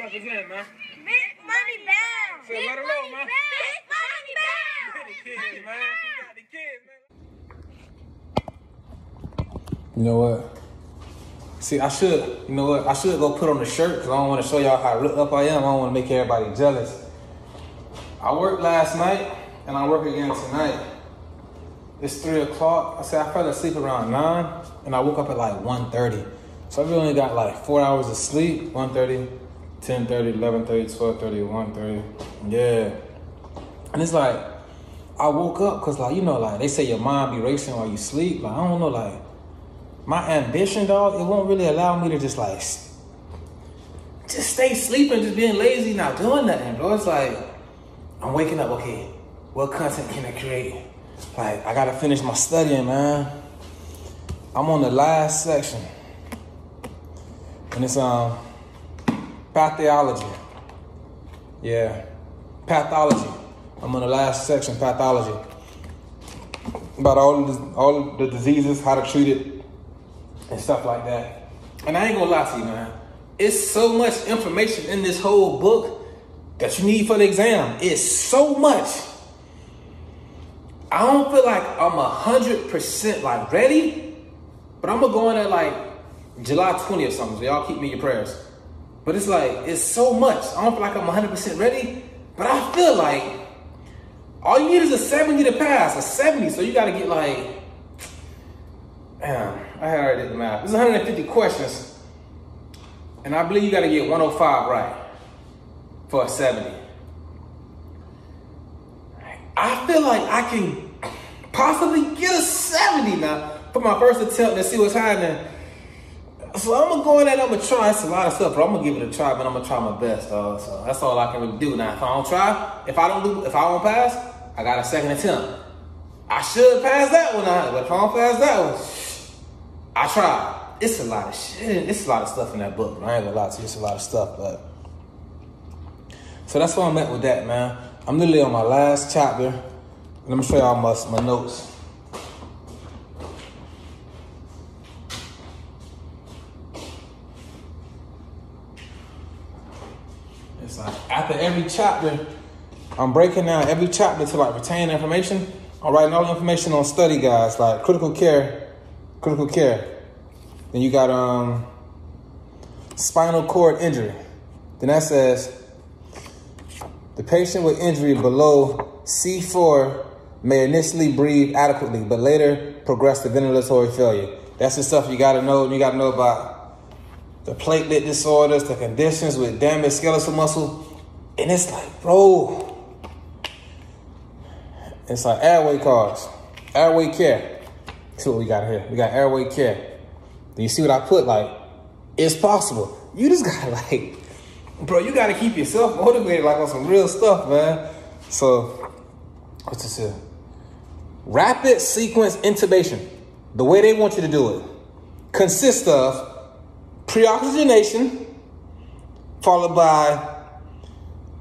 represent, man? Big money bound. So let her know, man. Big money bound. The kids, man. You got the kids, man. You know what? See, I should go put on the shirt because I don't want to show y'all how ripped up I am. I don't want to make everybody jealous. I worked last night and I work again tonight. It's 3 o'clock. I said I fell asleep around 9 and I woke up at like 1:30. So I really only got like 4 hours of sleep. 1:30, 10:30, 11:30, 12:30, 1:30. Yeah. And it's like, I woke up because like, you know, like they say your mind be racing while you sleep. Like, I don't know, like my ambition, dog, it won't really allow me to just stay sleeping, just being lazy, not doing nothing, bro. It's like, I'm waking up, okay, what content can I create? Like, I gotta finish my studying, man. I'm on the last section. And it's pathology. Yeah, pathology. I'm on the last section, pathology. About all the diseases, how to treat it, and stuff like that. And I ain't gonna lie to you, man. It's so much information in this whole book that you need for the exam. It's so much. I don't feel like I'm 100% like ready, but I'm gonna go in there like July 20th or something, so y'all keep me in your prayers. But it's like, it's so much. I don't feel like I'm 100% ready, but I feel like all you need is a 70 to pass, a 70, so you gotta get like, damn, I already did the math. This is 150 questions, and I believe you gotta get 105 right for a 70. I feel like I can possibly get a 70 now for my first attempt to see what's happening. So I'm gonna go in there and I'm gonna try. It's a lot of stuff, but I'm gonna give it a try, but I'm gonna try my best, dog. So that's all I can really do. Now, if I don't try, if I don't pass, I got a second attempt. I should pass that one, but if I don't pass that one, I tried. It's a lot of shit. It's a lot of stuff in that book, bro. I ain't gonna lie to you, it's a lot of stuff, but. So that's where I'm at with that, man. I'm literally on my last chapter, and I'm gonna show y'all my notes. It's like after every chapter, I'm breaking down every chapter to like retain information. I'm writing all the information on study guides, like critical care. Then you got spinal cord injury. Then that says, the patient with injury below C4 may initially breathe adequately, but later progress to ventilatory failure. That's the stuff you gotta know. You gotta know about the platelet disorders, the conditions with damaged skeletal muscle. And it's like, bro, it's like airway cars, airway care. See what we got here. We got airway care. Then you see what I put, like, it's possible. You just gotta like, bro, you gotta keep yourself motivated, like on some real stuff, man. So, what's this here? Rapid sequence intubation, the way they want you to do it, consists of pre-oxygenation, followed by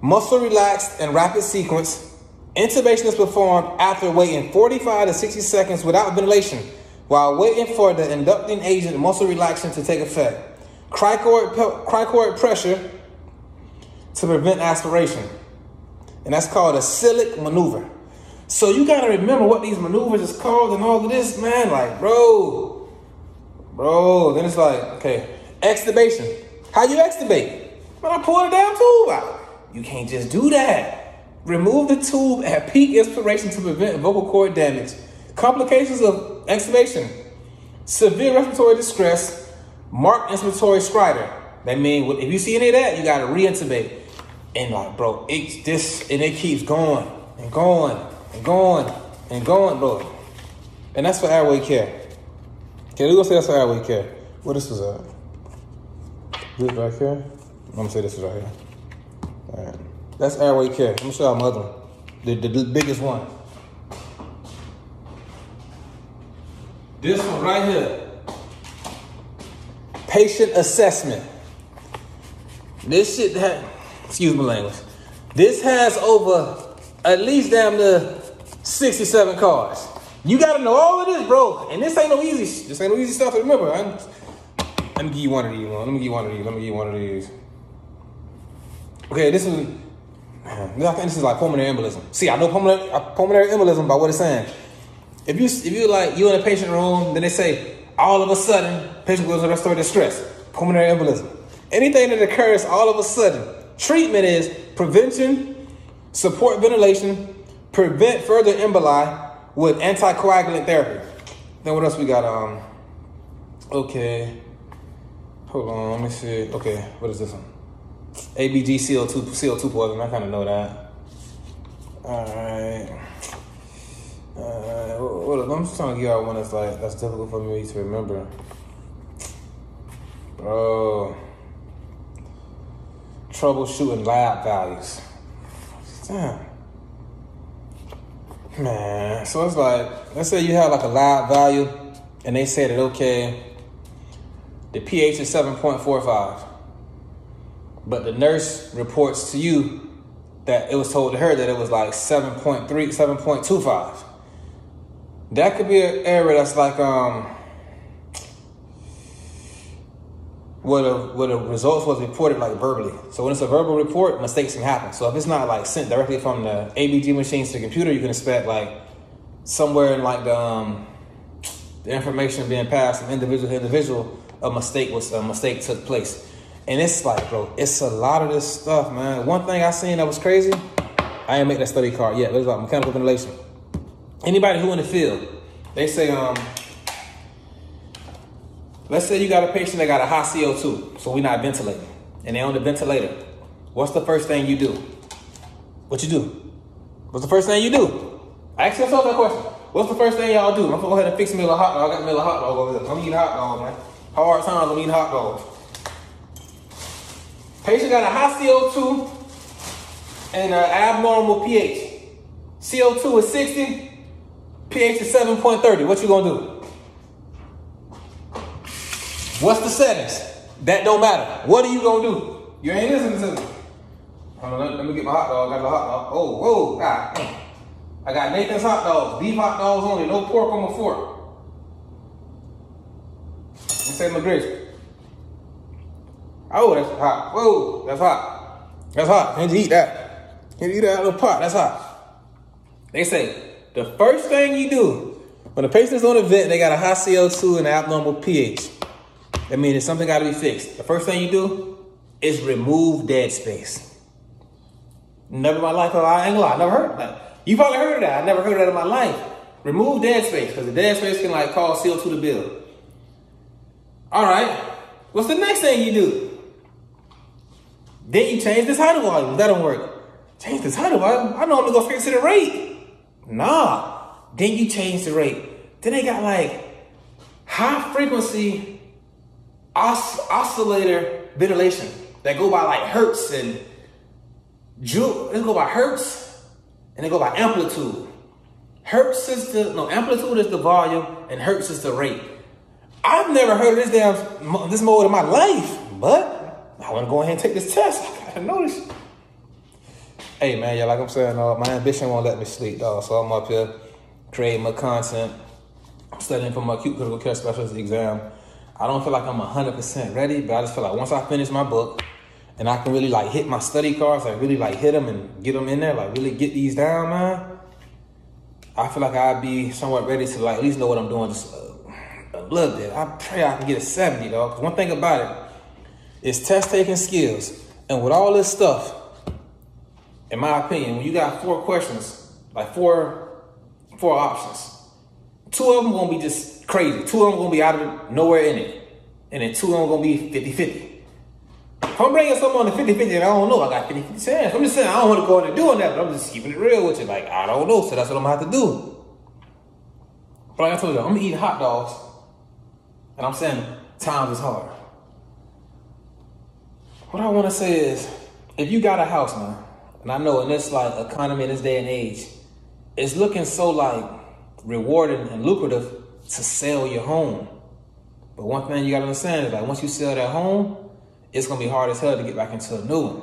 muscle relaxed and rapid sequence. Intubation is performed after waiting 45 to 60 seconds without ventilation, while waiting for the inducing agent muscle relaxation to take effect. Cricoid pressure to prevent aspiration. And that's called a cilic maneuver. So you gotta remember what these maneuvers is called and all of this, man. Like, bro. Then it's like, okay, extubation. How you extubate? Man, I pull the damn tube out. You can't just do that. Remove the tube at peak inspiration to prevent vocal cord damage. Complications of extubation: severe respiratory distress, marked inspiratory stridor. That means if you see any of that, you gotta re-intubate. And like, bro, it keeps going and going and going and going, bro. And that's for airway care. Okay, we're gonna say that's for airway care. What this was at? This right here? I'm gonna say this is right here. All right. That's airway care. Let me show y'all my other one. The biggest one. This one right here. Patient assessment. This shit excuse my language. This has over at least damn near 67 cards. You gotta know all of this, bro. And this ain't no easy stuff to remember. Let me give you one of these. Okay, I think this is like pulmonary embolism. See, I know pulmonary embolism by what it's saying. If you like, you in a patient room, then they say, all of a sudden, patient goes into respiratory distress, pulmonary embolism. Anything that occurs all of a sudden, treatment is prevention, support ventilation, prevent further emboli with anticoagulant therapy. Then what else we got? Okay. Hold on, let me see. Okay, what is this one? ABG CO2 poison. I kind of know that. All right. I'm just trying to get out one that's difficult for me to remember. Bro. Troubleshooting lab values. Damn. Man, so it's like, let's say you have like a lab value and they say that, okay, the pH is 7.45. But the nurse reports to you that it was told to her that it was like 7.3, 7.25. That could be an error that's like, where the results was reported like verbally. So when it's a verbal report, mistakes can happen. So if it's not like sent directly from the ABG machines to the computer, you can expect like somewhere in like the information being passed from individual to individual, a mistake took place. And it's like, bro, it's a lot of this stuff, man. One thing I seen that was crazy, I ain't make that study card yet, but it's like mechanical ventilation. Anybody who in the field, they say, let's say you got a patient that got a high CO2, so we're not ventilating, and they're on the ventilator. What's the first thing you do? What you do? What's the first thing you do? Ask yourself that question. What's the first thing y'all do? I'm gonna go ahead and fix me a little hot dog. I got me a hot dog over there. I'm eating hot dog, man. Hard times, I'm eating hot dogs. Patient got a high CO2 and an abnormal pH. CO2 is 60, pH is 7.30. What you gonna do? What's the settings? That don't matter. What are you gonna do? You ain't listening to me. Hold on, let me get my hot dog. I got the hot dog. Oh, whoa, God. I got Nathan's hot dogs, beef hot dogs only, no pork on my fork. Let me say my grace. Oh, that's hot. Whoa, that's hot. That's hot. Can't you eat that? Can't you eat that out of the pot? That's hot. They say the first thing you do when a patient's on a vent, they got a high CO2 and abnormal pH. That means something got to be fixed. The first thing you do is remove dead space. Never in my life, I ain't gonna lie, I never heard of that. You probably heard of that. I never heard of that in my life. Remove dead space, because the dead space can like cause CO2 to build. All right, what's the next thing you do? Then you change the tidal volume. That don't work. Change the tidal volume? I normally go straight to the rate. Nah. Then you change the rate. Then they got like high frequency oscillator ventilation that go by like hertz and joule. They go by hertz and they go by amplitude. Amplitude is the volume and hertz is the rate. I've never heard of this mode in my life, but I want to go ahead and take this test. I gotta know this. Hey man, yeah, like I'm saying, my ambition won't let me sleep, dog. So I'm up here creating my content. I'm studying for my acute critical care specialist exam. I don't feel like I'm 100% ready, but I just feel like once I finish my book and I can really like hit my study cards, like really like hit them and get them in there, like really get these down, man. I feel like I'd be somewhat ready to like at least know what I'm doing just a little bit. I pray I can get a 70, dog. Because one thing about it is test-taking skills. And with all this stuff, in my opinion, when you got 4 questions, like four options, 2 of them gonna be just crazy. 2 of them gonna be out of nowhere in it. And then 2 of them gonna be 50-50. If I'm bringing something on the 50-50 and I don't know, I got 50-50 chance. I'm just saying I don't want to go into doing that, but I'm just keeping it real with you. Like, I don't know, so that's what I'm gonna have to do. But like I told you, I'm gonna eat hot dogs. And I'm saying times is hard. What I want to say is, if you got a house, man, and I know in this like economy in this day and age, it's looking so like rewarding and lucrative to sell your home. But one thing you gotta understand is like once you sell that home, it's gonna be hard as hell to get back into a new one.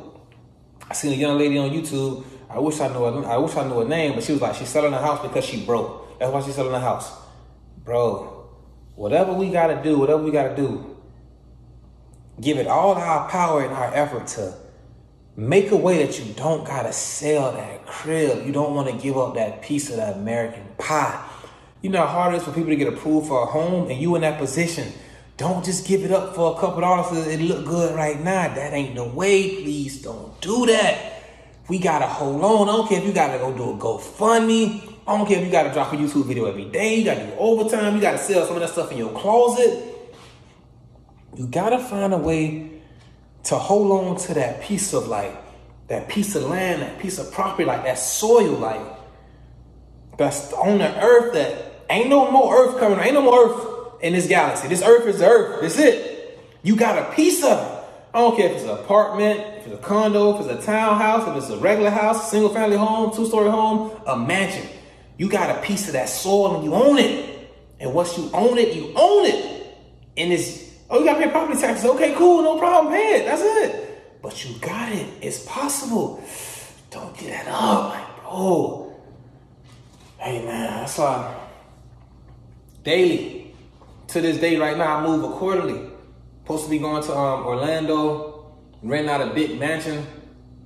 I seen a young lady on YouTube. I wish I knew her name, but she was like, she's selling a house because she broke. That's why she's selling a house, bro. Whatever we gotta do, give it all our power and our effort to make a way that you don't gotta sell that crib. You don't want to give up that piece of that American pie. You know how hard it is for people to get approved for a home, and you in that position. Don't just give it up for a couple dollars so it look good right now. That ain't the way. Please don't do that. We gotta hold on. I don't care if you gotta go do a GoFundMe. I don't care if you gotta drop a YouTube video every day. You gotta do overtime. You gotta sell some of that stuff in your closet. You gotta find a way to hold on to that piece of that piece of land, that piece of property, like that soil, that's on the earth that ain't no more earth coming. Ain't no more earth in this galaxy. This earth is the earth. That's it. You got a piece of it. I don't care if it's an apartment, if it's a condo, if it's a townhouse, if it's a regular house, single family home, 2-story home, a mansion. You got a piece of that soil and you own it. And once you own it, you own it. And it's, oh, you got to pay property taxes. Okay, cool, no problem, pay it. That's it. But you got it. It's possible. Don't get that up, bro. Hey, man, that's why daily, to this day right now, I move accordingly. Supposed to be going to Orlando, renting out a big mansion,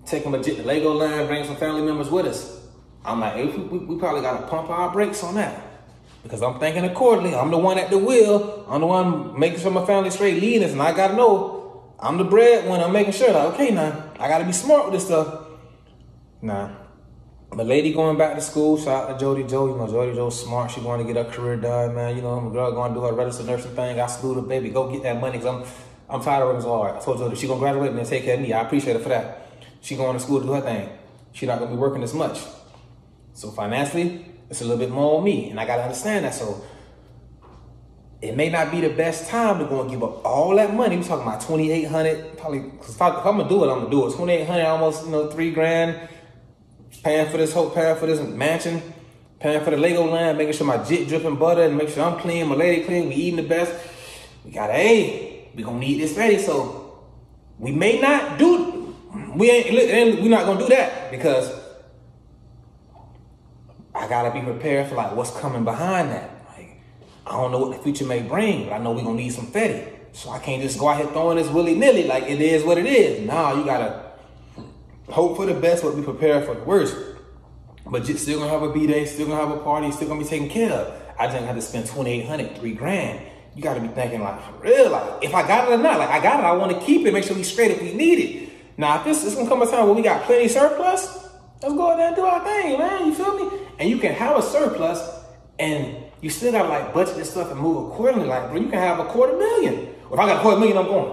taking legit to Legoland, bringing some family members with us. I'm like, hey, we probably got to pump our brakes on that. Because I'm thinking accordingly. I'm the one at the wheel. I'm the one making sure my family's straight, leading us. And I got to know, I'm the breadwinner. I'm making sure, like, okay, now, I got to be smart with this stuff. Nah. My lady going back to school, shout out to Jody Joe. You know, Jody Joe's smart. She going to get her career done, man. You know, my girl going to do her registered nursing thing. I salute her, baby. Go get that money, because I'm tired of working so hard. I told Jody she going to graduate and then take care of me. I appreciate her for that. She going to school to do her thing. She not going to be working as much. So financially, it's a little bit more on me. And I got to understand that. So it may not be the best time to go and give up all that money. We're talking about $2,800. Probably, because if I'm going to do it, I'm going to do it. $2,800, almost, $3 grand. Paying for this mansion, paying for the Legoland, making sure my jit dripping butter and make sure I'm clean, my lady clean, we eating the best. We gotta, hey, we gonna need this ready. So we may not do, we're not gonna do that, because I gotta be prepared for like what's coming behind that. Like, I don't know what the future may bring, but I know we're gonna need some Fetty. So I can't just go out here throwing this willy-nilly like it is what it is. Nah, you gotta hope for the best, but be prepared for the worst. But you're still gonna have a B-day, still gonna have a party, still gonna be taken care of. I just have to spend $2,800, $3 grand. You gotta be thinking like, for real, like, if I got it or not. Like, I got it, I wanna keep it, make sure we straight if we need it. Now, if this is gonna come a time where we got plenty surplus, let's go out there and do our thing, man, you feel me? And you can have a surplus, and you still gotta like budget this stuff and move accordingly. Like, bro, you can have $250,000. If I got $250,000, I'm going.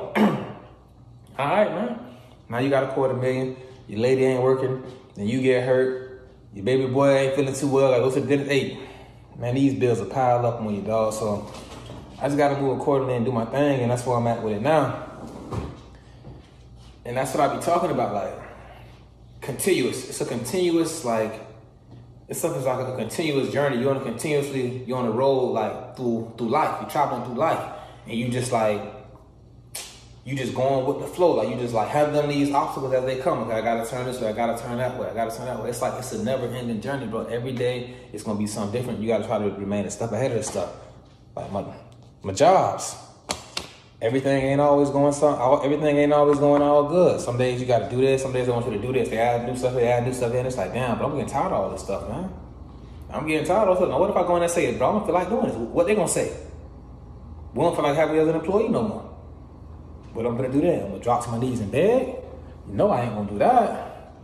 All right, man. Now you got $250,000. Your lady ain't working, then you get hurt. Your baby boy ain't feeling too well. Like, go to the dinner. Hey, man, these bills are piled up on you, dog. So I just got to move accordingly and do my thing, and that's where I'm at with it now. And that's what I be talking about, like, continuous. It's a continuous, like, it's something like a continuous journey. You're on a road, like, through life. You're traveling through life, and you just, like, you just going with the flow. Like, you just like have them these obstacles as they come. Okay, I gotta turn this way, I gotta turn that way, I gotta turn that way. It's like, it's a never ending journey, bro. Every day it's gonna be something different. You gotta try to remain a step ahead of this stuff. Like my jobs. Everything ain't always going all good. Some days you gotta do this, some days they want you to do this. They add new stuff, and it's like, damn, but I'm getting tired of all this stuff, man. I'm getting tired of all this stuff. Now what if I go in there and say, bro, I don't feel like doing this? What they gonna say? We don't feel like having you as an employee no more. What I'm gonna do then? I'm gonna drop to my knees and beg? You know I ain't gonna do that.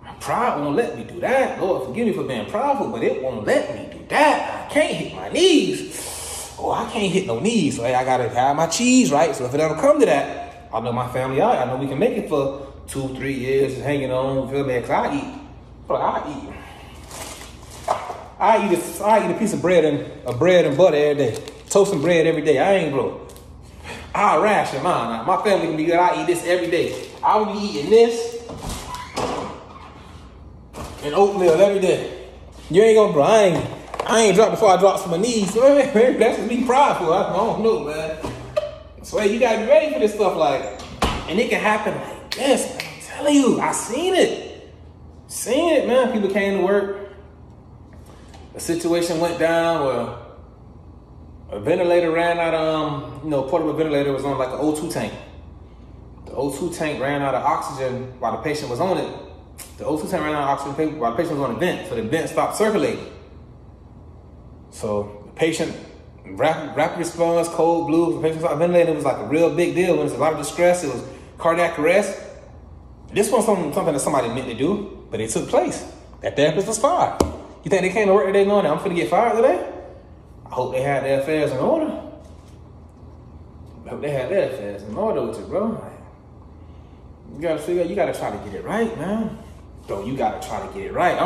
My pride won't let me do that. Lord, forgive me for being prideful, but it won't let me do that. I can't hit my knees. Oh, I can't hit no knees. So I gotta have my cheese, right? So if it don't come to that, I know my family, I know we can make it for 2-3 years hanging on, feel me? Cause I eat a piece of bread and butter every day. Toast and bread every day. I ain't broke. I ration mine. My family can be good. I eat this every day. I will be eating this and oatmeal every day. You ain't gonna, bro. I ain't dropped before I drop to my knees. So maybe that's just me prideful. I don't know, man. So hey, you gotta be ready for this stuff, like, and it can happen like this, man. I'm telling you, I seen it, man. People came to work. A situation went down where a ventilator ran out, portable ventilator was on like an O2 tank. The O2 tank ran out of oxygen while the patient was on it. The O2 tank ran out of oxygen while the patient was on the vent, so the vent stopped circulating. So the patient, rapid response, cold blue, the patient stopped ventilating. It was like a real big deal. When there's a lot of distress, it was cardiac arrest. This wasn't something that somebody meant to do, but it took place. That therapist was fired. You think they came to work today knowing that I'm finna get fired today? I hope they had their affairs in order. I hope they had their affairs in order with it, bro. You gotta figure out, you gotta try to get it right, man. Bro, you gotta try to get it right.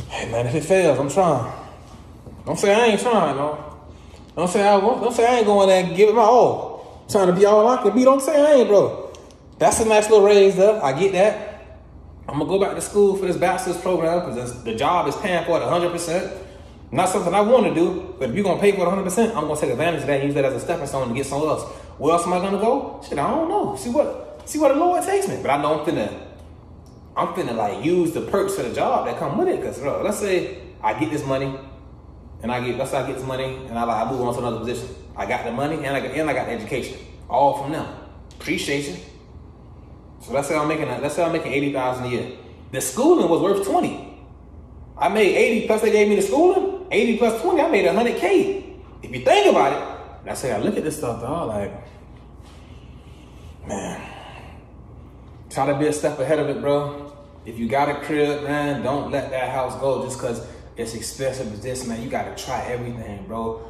Hey man, if it fails, I'm trying. Don't say I ain't trying, no. Don't say I ain't going there and give it my all. I'm trying to be all I can be. Don't say I ain't, bro. That's a nice little raise up. I get that. I'm gonna go back to school for this bachelor's program because the job is paying for it 100%. Not something I want to do, but if you're gonna pay for it 100%, I'm gonna take advantage of that and use that as a stepping stone to get somewhere else. Where else am I gonna go? Shit, I don't know. See where the Lord takes me. But I know I'm finna like use the perks of the job that come with it. Cause bro, let's say I get this money, and I move on to another position. I got the money and I got the education, all from them. Appreciate you. So let's say I'm making $80,000 a year. The schooling was worth 20. I made 80 plus they gave me the schooling. 80 plus 20, I made 100K. If you think about it, and I say I look at this stuff, dog, like, man, try to be a step ahead of it, bro. If you got a crib, man, don't let that house go just because it's expensive as this, man. You gotta try everything, bro.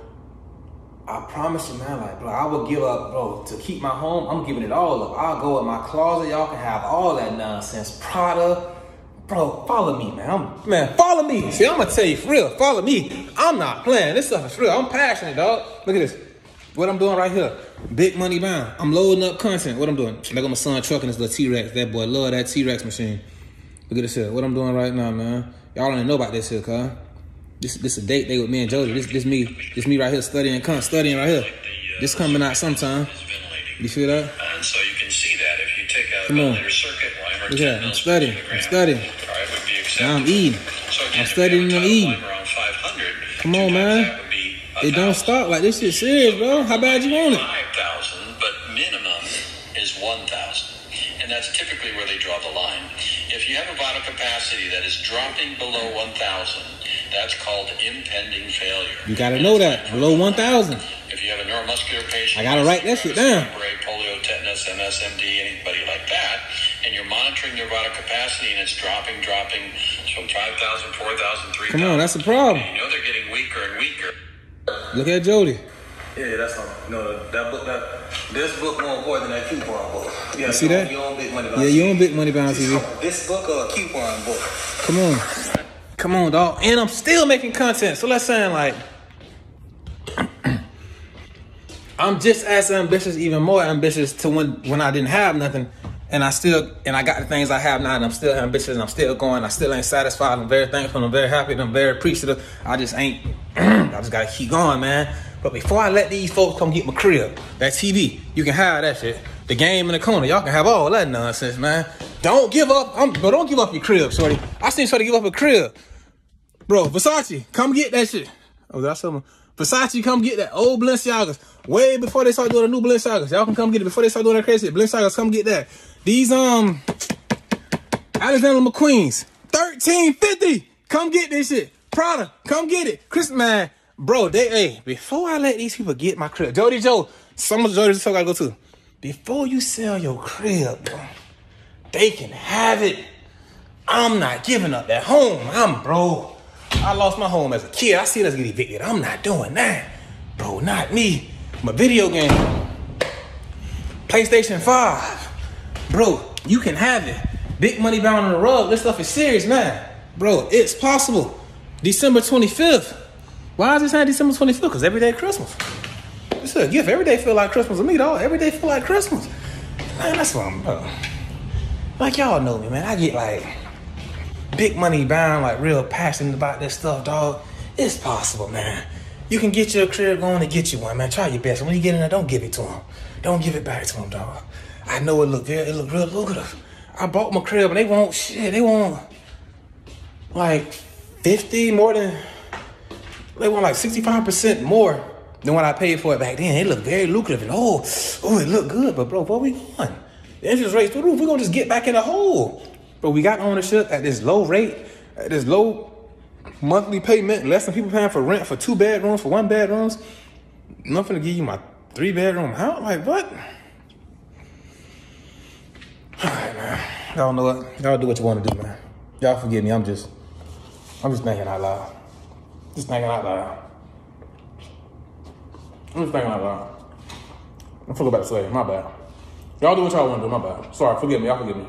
I promise you, man, like, bro, I will give up, bro, to keep my home. I'm giving it all up. I'll go in my closet. Y'all can have all that nonsense. Prada. Bro, follow me, man. Follow me. See, I'm going to tell you for real. Follow me. I'm not playing. This stuff is real. I'm passionate, dog. Look at this. What I'm doing right here. Big money bound. I'm loading up content. What I'm doing. Look at my son trucking this little T-Rex. That boy love that T-Rex machine. Look at this here. What I'm doing right now, man. Y'all don't even know about this here, cuz. This a date day with me and Jody. This me right here studying right here. This coming out sometime. You feel that? And so you can see that if you take a ventilator circuit line. Look at that. I'm studying. Now I'm eating. I'm studying and I'm eating. Come on, man. It don't stop. Like, this shit serious, bro. How bad you want it? 5,000, but minimum is 1,000. And that's typically where they draw the line. If you have a vital capacity that is dropping below 1,000, that's called impending failure. You gotta know that. Below 1,000. If you have a neuromuscular patient, I gotta write that shit down. Polio, tetanus, MSMD, anybody like that, and you're monitoring their vital capacity and it's dropping from 5,000, 4,000, 3,000. Come on, that's the problem. You know they're getting weaker and weaker. Look at Jody. Yeah, that's something. No, this book more important than that coupon book. Yeah, you see that? You own Big Money Yeah, you own Big Money Bound TV. This book or a coupon book? Come on, dog. And I'm still making content. So let's say like I'm just as ambitious, even more ambitious to when I didn't have nothing. And I got the things I have now, and I'm still ambitious, and I'm still going. I still ain't satisfied. I'm very thankful. I'm very happy. And I'm very appreciative. I just ain't. I just gotta keep going, man. But before I let these folks come get my crib, that TV, you can have that shit. The game in the corner, y'all can have all that nonsense, man. Don't give up. But don't give up your crib, shorty. I seen shorty give up a crib, bro. Versace, come get that shit. Oh, that's something. Versace, come get that old Balenciagas. Way before they start doing the new Balenciagas. Y'all can come get it before they start doing that crazy shit. Balenciagas, come get that. These Alexander McQueen's, $13.50. Come get this shit. Prada, come get it. Chris, man, bro, before I let these people get my crib, Jody Joe, some of the Jody Joe gotta go too. Before you sell your crib, bro, they can have it. I'm not giving up that home. Bro, I lost my home as a kid. I seen us get evicted. I'm not doing that. Bro, not me. My video game, PlayStation 5. Bro, you can have it. Big money bound on the rug. This stuff is serious, man. Bro, it's possible. December 25th. Why is this not December 25th? Because every day Christmas. It's a gift. Every day feel like Christmas to me, dog. Every day feel like Christmas. Man, that's what I'm about. Like, y'all know me, man. I get, like, big money bound, like, real passionate about this stuff, dog. It's possible, man. You can get your crib going to get you one, man. Try your best. When you get in there, don't give it to them. Don't give it back to them, dog. I know it look real lucrative. I bought my crib and they want like 50 more than, they want like 65% more than what I paid for it back then. It looked very lucrative. And it looked good. But, bro, where we going? The interest rate's through the roof. We're going to just get back in the hole. But we got ownership at this low rate, at this low monthly payment, less than people paying for rent for 2 bedrooms, for 1 bedrooms. Nothing to give you my 3-bedroom house. Like, what? All right, man. Y'all know what? Y'all do what you want to do, man. Y'all forgive me. I'm just thinking out loud. Just thinking out loud. I'm just thinking out loud. I'm gonna go back to slavery. My bad. Y'all do what y'all want to do. My bad. Sorry. Forgive me. Y'all forgive me.